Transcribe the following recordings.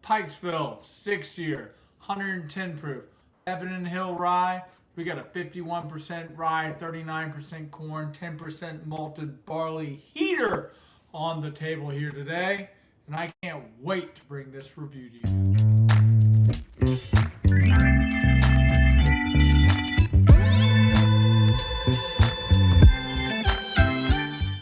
Pikesville 6-year, 110 proof, Evan Hill Rye. We got a 51% rye, 39% corn, 10% malted barley heater on the table here today. And I can't wait to bring this review to you.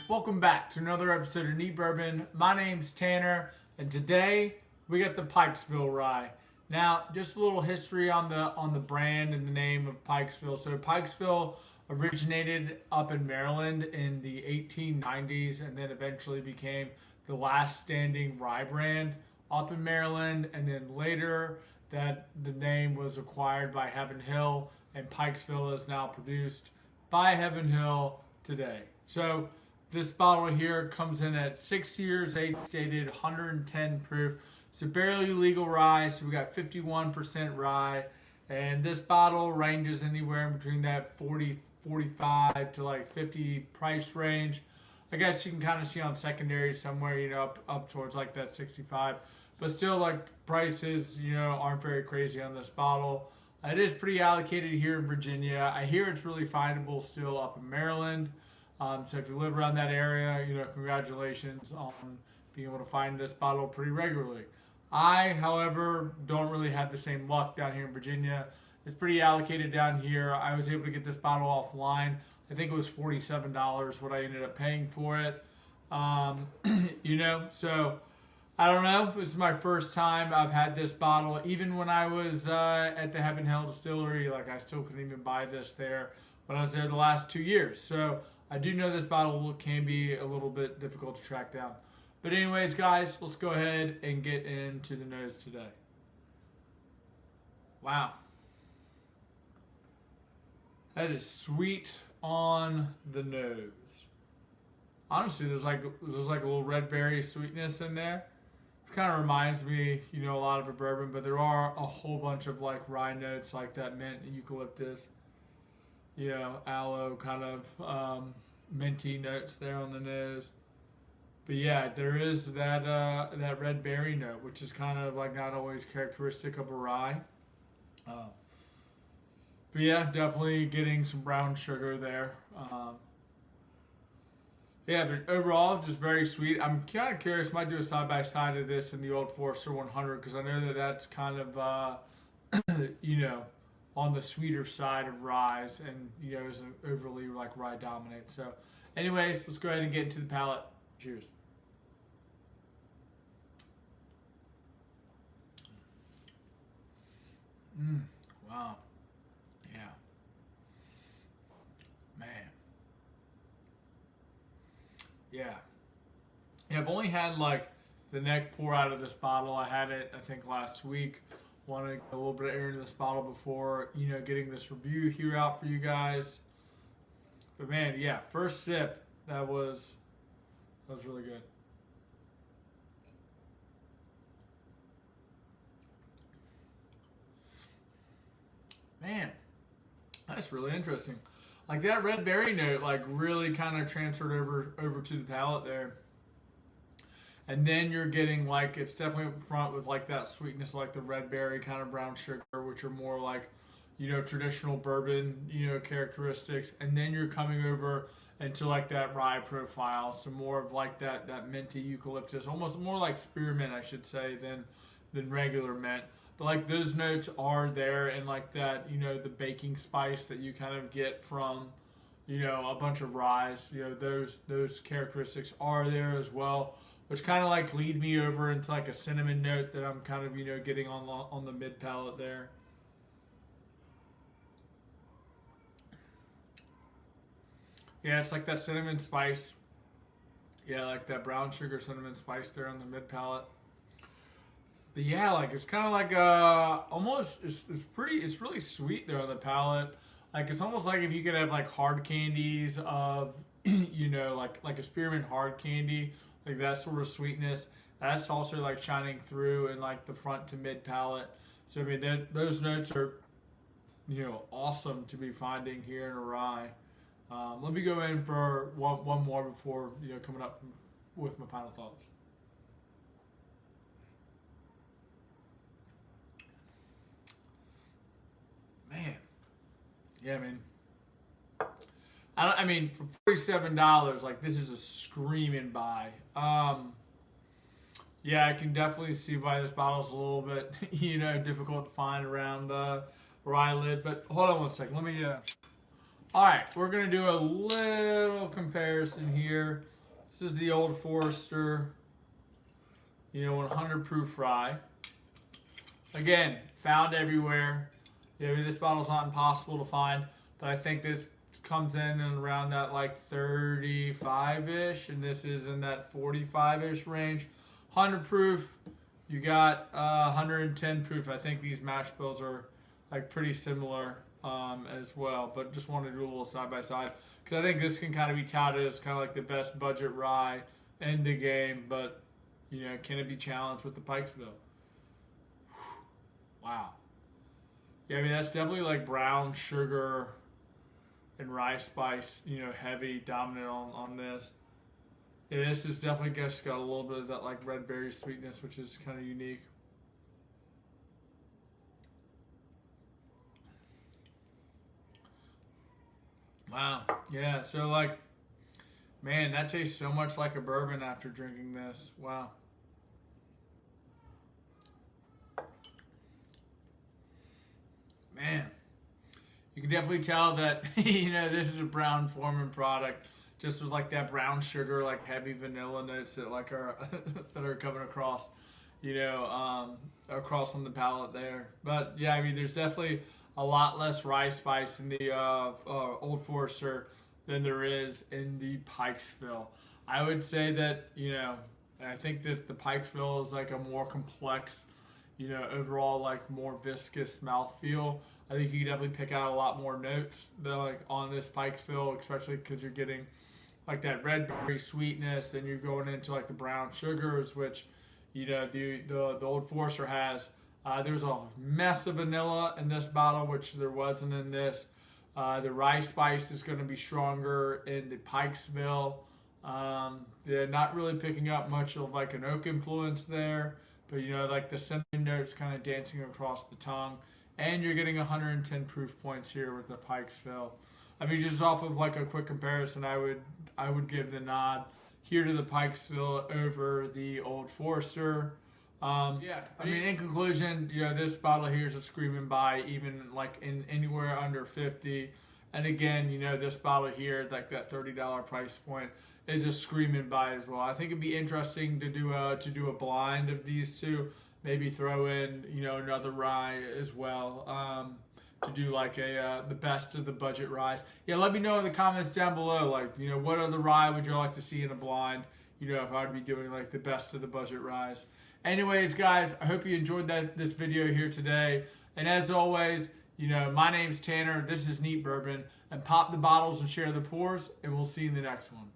Welcome back to another episode of Neat Bourbon. My name's Tanner, and today we got the Pikesville Rye. Now, just a little history on the brand and the name of Pikesville. So Pikesville originated up in Maryland in the 1890s, and then eventually became the last standing rye brand up in Maryland. And then later, that the name was acquired by Heaven Hill, and Pikesville is now produced by Heaven Hill today. So this bottle here comes in at 6 years age dated, 110 proof. It's a barely legal rye, so we got 51% rye. And this bottle ranges anywhere in between that 45 to like 50 price range. I guess you can kind of see on secondary somewhere, up towards like that 65. But still, like, prices, aren't very crazy on this bottle. It is pretty allocated here in Virginia. I hear it's really findable still up in Maryland. So if you live around that area, congratulations on being able to find this bottle pretty regularly. I, however, don't really have the same luck down here in Virginia. It's pretty allocated down here. I was able to get this bottle offline. I think it was $47 what I ended up paying for it. So I don't know. This is my first time I've had this bottle. Even when I was at the Heaven Hill Distillery, I still couldn't even buy this there when I was there the last 2 years. So I do know this bottle can be a little bit difficult to track down. But anyways, guys, let's go ahead and get into the nose today. Wow. That is sweet on the nose. Honestly, there's like a little red berry sweetness in there. It kind of reminds me, a lot of a bourbon, but there are a whole bunch of rye notes like that mint, eucalyptus, aloe, kind of minty notes there on the nose. But yeah, there is that red berry note, which is kind of not always characteristic of a rye. But yeah, definitely getting some brown sugar there. But overall, just very sweet. I'm kind of curious, might do a side-by-side of this and the Old Forester 100, because I know that's kind of, on the sweeter side of ryes, and, isn't overly rye dominant. So anyways, let's go ahead and get into the palate. Cheers. Wow. Yeah. Man. Yeah. I've only had the neck pour out of this bottle. I had it, I think, last week. Wanted to get a little bit of air into this bottle before, getting this review here out for you guys. But man, yeah, first sip, that was really good. Man, that's really interesting. That red berry note, really kind of transferred over to the palate there. And then you're getting, it's definitely up front with, that sweetness, the red berry kind of brown sugar, which are more traditional bourbon, characteristics. And then you're coming over into, that rye profile. So more of, that minty eucalyptus, almost more like spearmint, I should say, than regular mint. But, those notes are there, and, that, the baking spice that you kind of get from, a bunch of ryes, those characteristics are there as well, which kind of, lead me over into, a cinnamon note that I'm kind of, getting on the mid palate there. Yeah, it's that cinnamon spice. Yeah, that brown sugar cinnamon spice there on the mid palate. But yeah, it's kind of almost, it's really sweet there on the palate. It's almost like if you could have hard candies of, like a spearmint hard candy, that sort of sweetness. That's also shining through in the front to mid palate. So I mean, those notes are, awesome to be finding here in a rye. Let me go in for one more before coming up with my final thoughts. Yeah, I mean, for $47, like, this is a screaming buy. Yeah, I can definitely see why this bottle's a little bit, difficult to find around where I live. But hold on one second. Let me. All right, we're gonna do a little comparison here. This is the Old Forester, 100 proof rye. Again, found everywhere. This bottle's not impossible to find, but I think this comes in and around that like 35-ish, and this is in that 45-ish range. 100 proof, you got 110 proof. I think these mash bills are like pretty similar as well, but just wanted to do a little side by side because I think this can kind of be touted as kind of like the best budget rye in the game, but can it be challenged with the Pikesville? Wow. Yeah, I mean, that's definitely like brown sugar and rye spice, heavy, dominant on this. Yeah, this is definitely just got a little bit of that like red berry sweetness, which is kind of unique. Wow. Yeah, so like, man, that tastes so much like a bourbon after drinking this. Wow. Man, you can definitely tell that, this is a Brown Forman product, just with like that brown sugar, like heavy vanilla notes that like are, that are coming across, across on the palate there. But yeah, I mean, there's definitely a lot less rye spice in the Old Forester than there is in the Pikesville. I would say that, I think that the Pikesville is like a more complex, overall like more viscous mouthfeel. I think you can definitely pick out a lot more notes than like on this Pikesville, especially because you're getting like that red berry sweetness, and you're going into like the brown sugars, which the Old Forester has. There's a mess of vanilla in this bottle, which there wasn't in this. The rye spice is going to be stronger in the Pikesville. They're not really picking up much of like an oak influence there, but like the cinnamon notes kind of dancing across the tongue. And you're getting 110 proof points here with the Pikesville. I mean, just off of like a quick comparison, I would give the nod here to the Pikesville over the Old Forester. Yeah, I mean, in conclusion, this bottle here is a screaming buy, even like in anywhere under 50. And again, this bottle here, like that $30 price point, is a screaming buy as well. I think it'd be interesting to do a blind of these two. Maybe throw in, another rye as well, to do like the best of the budget ryes. Yeah, let me know in the comments down below, like, what other rye would you like to see in a blind, if I would be doing like the best of the budget ryes. Anyways, guys, I hope you enjoyed this video here today. And as always, my name's Tanner, this is Neat Bourbon, and pop the bottles and share the pours, and we'll see you in the next one.